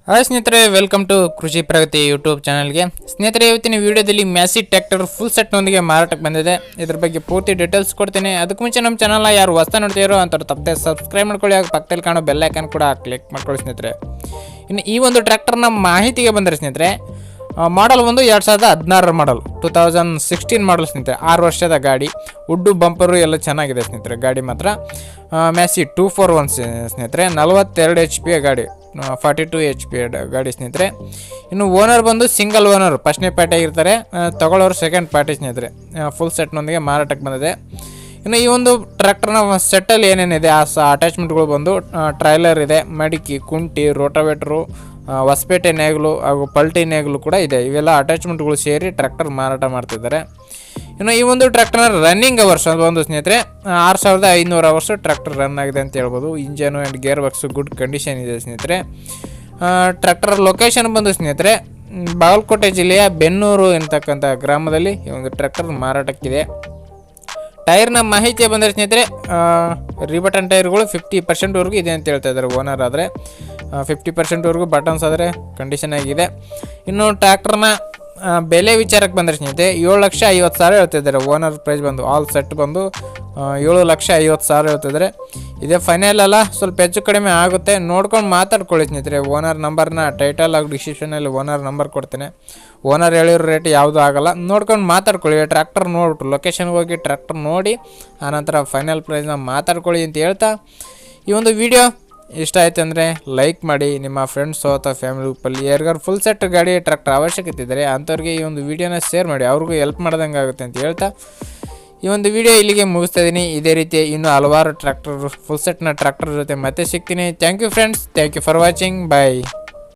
Hi ಸ್ನೇಹಿತರೆ, welcome to ಕೃಷಿ ಪ್ರಗತಿ YouTube ಚಾನಲ್ಗೆ. ಸ್ನೇಹಿತರೆ, ಇವತ್ತಿನ ವಿಡಿಯೋದಲ್ಲಿ ಮ್ಯಾಸಿ ಟ್ರ್ಯಾಕ್ಟರ್ ಫುಲ್ ಸೆಟ್ನೊಂದಿಗೆ ಮಾರಾಟಕ್ಕೆ ಬಂದಿದೆ. ಇದ್ರ ಬಗ್ಗೆ ಪೂರ್ತಿ ಡೀಟೇಲ್ಸ್ ಕೊಡ್ತೀನಿ. ಅದಕ್ಕೆ ಮುಂಚೆ ನಮ್ಮ ಚಾನಲ್ನ ಯಾರು ಹೊಸ ನೋಡ್ತೀರೋ ಅಂಥವ್ರು ತಪ್ಪದೆ ಸಬ್ಸ್ಕ್ರೈಬ್ ಮಾಡ್ಕೊಳ್ಳಿ. ಆಗ ಪಕ್ಕದಲ್ಲಿ ಕಾಣೋ ಬೆಲ್ ಐಕಾನ್ ಕೂಡ ಕ್ಲಿಕ್ ಮಾಡ್ಕೊಳ್ಳಿ ಸ್ನೇಹಿತರೆ. ಇನ್ನು ಈ ಒಂದು ಟ್ರ್ಯಾಕ್ಟರ್ನ ಮಾಹಿತಿಗೆ ಬಂದರೆ ಸ್ನೇಹಿತರೆ, ಮಾಡಲ್ ಒಂದು 2016 ಮಾಡಲ್, 2016 ಮಾಡಲ್ ಸ್ನೇಹಿತರೆ. 6 ವರ್ಷದ ಗಾಡಿ, ಉಡ್ಡು ಬಂಪರು ಎಲ್ಲ ಚೆನ್ನಾಗಿದೆ ಸ್ನೇಹಿತರೆ. ಗಾಡಿ ಮಾತ್ರ ಮ್ಯಾಸಿ 241 ಸ್ನೇಹಿತರೆ. 42 HP ಗಾಡಿ, 42 HP ಗಾಡಿ ಸ್ನೇಹಿತರೆ. ಇನ್ನು ಓನರ್ ಬಂದು ಸಿಂಗಲ್ ಓನರ್, ಫಸ್ಟ್ನೇ ಪಾರ್ಟಿ ಆಗಿರ್ತಾರೆ. ತಗೊಳ್ಳೋರು ಸೆಕೆಂಡ್ ಪಾರ್ಟಿ ಸ್ನೇಹಿತರೆ. ಫುಲ್ ಸೆಟ್ನೊಂದಿಗೆ ಮಾರಾಟಕ್ಕೆ ಬಂದಿದೆ. ಇನ್ನು ಈ ಒಂದು ಟ್ರ್ಯಾಕ್ಟರ್ನ ಸೆಟ್ಟಲ್ಲಿ ಏನೇನಿದೆ ಆ ಅಟ್ಯಾಚ್ಮೆಂಟ್ಗಳು ಬಂದು ಟ್ರೈಲರ್ ಇದೆ, ಮಡಿಕೆ, ಕುಂಟಿ, ರೋಟಾವೇಟ್ರು, ಹೊಸಪೇಟೆ ನೇಗಲು ಹಾಗೂ ಪಲ್ಟಿ ನೇಗಲು ಕೂಡ ಇದೆ. ಇವೆಲ್ಲ ಅಟ್ಯಾಚ್ಮೆಂಟ್ಗಳು ಸೇರಿ ಟ್ರ್ಯಾಕ್ಟರ್ ಮಾರಾಟ ಮಾಡ್ತಿದ್ದಾರೆ. ಇನ್ನು ಈ ಒಂದು ಟ್ರ್ಯಾಕ್ಟರ್ನ ರನ್ನಿಂಗ್ ಅವರ್ಸ್ ಒಂದು ಸ್ನೇಹಿತರೆ 6500 ಅವರ್ಸ್ ಟ್ರ್ಯಾಕ್ಟರ್ ರನ್ ಆಗಿದೆ ಅಂತ ಹೇಳ್ಬೋದು. Engine and gear box good condition ಇದೆ ಸ್ನೇಹಿತರೆ. ಟ್ರ್ಯಾಕ್ಟರ್ ಲೊಕೇಶನ್ ಬಂದು ಸ್ನೇಹಿತರೆ ಬಾಗಲಕೋಟೆ ಜಿಲ್ಲೆಯ ಬೆನ್ನೂರು ಎಂತಕ್ಕಂಥ ಗ್ರಾಮದಲ್ಲಿ ಈ ಒಂದು ಟ್ರ್ಯಾಕ್ಟರ್ ಮಾರಾಟಕ್ಕಿದೆ. ಟೈರ್ನ ಮಾಹಿತಿ ಬಂದರೆ ಸ್ನೇಹಿತರೆ, ರಿಬಟನ್ ಟೈರ್ಗಳು 50% ಇದೆ ಅಂತ ಹೇಳ್ತಾ ಇದ್ದಾರೆ ಓನರ್. ಆದರೆ 50% ಬಟನ್ಸ್ ಆದರೆ ಕಂಡೀಷನ್ ಆಗಿದೆ. ಇನ್ನು ಟ್ರ್ಯಾಕ್ಟರ್ನ ಬೆಲೆ ವಿಚಾರಕ್ಕೆ ಬಂದರೆ ಸ್ನೇಹಿತರೆ 7,50,000 ಹೇಳ್ತಿದ್ದಾರೆ. ಓನರ್ ಪ್ರೈಸ್ ಬಂದು ಆಲ್ ಸೆಟ್ ಬಂದು 7,50,000 ಹೇಳ್ತಿದ್ದಾರೆ. ಇದೇ ಫೈನಲ್ ಅಲ್ಲ, ಸ್ವಲ್ಪ ಹೆಚ್ಚು ಕಡಿಮೆ ಆಗುತ್ತೆ. ನೋಡ್ಕೊಂಡು ಮಾತಾಡ್ಕೊಳ್ಳಿ ಸ್ನೇಹಿತರೆ. ಓನರ್ ನಂಬರ್ನ ಟೈಟಲ್ ಹಾಗೂ ಡಿಸ್ಕ್ರಿಪ್ಷನಲ್ಲಿ ಓನರ್ ನಂಬರ್ ಕೊಡ್ತೇನೆ. ಓನರ್ ಹೇಳಿರೋ ರೇಟ್ ಯಾವುದೂ ಆಗೋಲ್ಲ. ನೋಡ್ಕೊಂಡು ಮಾತಾಡ್ಕೊಳ್ಳಿ. ಟ್ರ್ಯಾಕ್ಟರ್ ನೋಡ್ಬಿಟ್ಟು ಲೊಕೇಶನ್ಗೆ ಹೋಗಿ ಟ್ರ್ಯಾಕ್ಟರ್ ನೋಡಿ ಆನಂತರ ಫೈನಲ್ ಪ್ರೈಸ್ನ ಮಾತಾಡ್ಕೊಳ್ಳಿ ಅಂತ ಹೇಳ್ತಾ, ಈ ಒಂದು ವಿಡಿಯೋ ಇಷ್ಟ ಆಯ್ತು ಅಂದರೆ ಲೈಕ್ ಮಾಡಿ. ನಿಮ್ಮ ಫ್ರೆಂಡ್ಸು ಅಥವಾ ಫ್ಯಾಮಿಲಿ ಗ್ರೂಪಲ್ಲಿ ಯಾರಿಗಾರು ಫುಲ್ ಸೆಟ್ ಗಾಡಿ ಟ್ರ್ಯಾಕ್ಟರ್ ಅವಶ್ಯಕತೆ ಇದ್ದರೆ ಅಂಥವ್ರಿಗೆ ಈ ಒಂದು ವಿಡಿಯೋನ ಶೇರ್ ಮಾಡಿ, ಅವ್ರಿಗೂ ಹೆಲ್ಪ್ ಮಾಡ್ದಂಗೆ ಆಗುತ್ತೆ ಅಂತ ಹೇಳ್ತಾ ಈ ಒಂದು ವಿಡಿಯೋ ಇಲ್ಲಿಗೆ ಮುಗಿಸ್ತಾ ಇದ್ದೀನಿ. ಇದೇ ರೀತಿ ಇನ್ನೂ ಹಲವಾರು ಫುಲ್ ಸೆಟ್ನ ಟ್ರ್ಯಾಕ್ಟರ್ ಜೊತೆ ಮತ್ತೆ ಸಿಗ್ತೀನಿ. Thank you friends, thank you for watching, bye.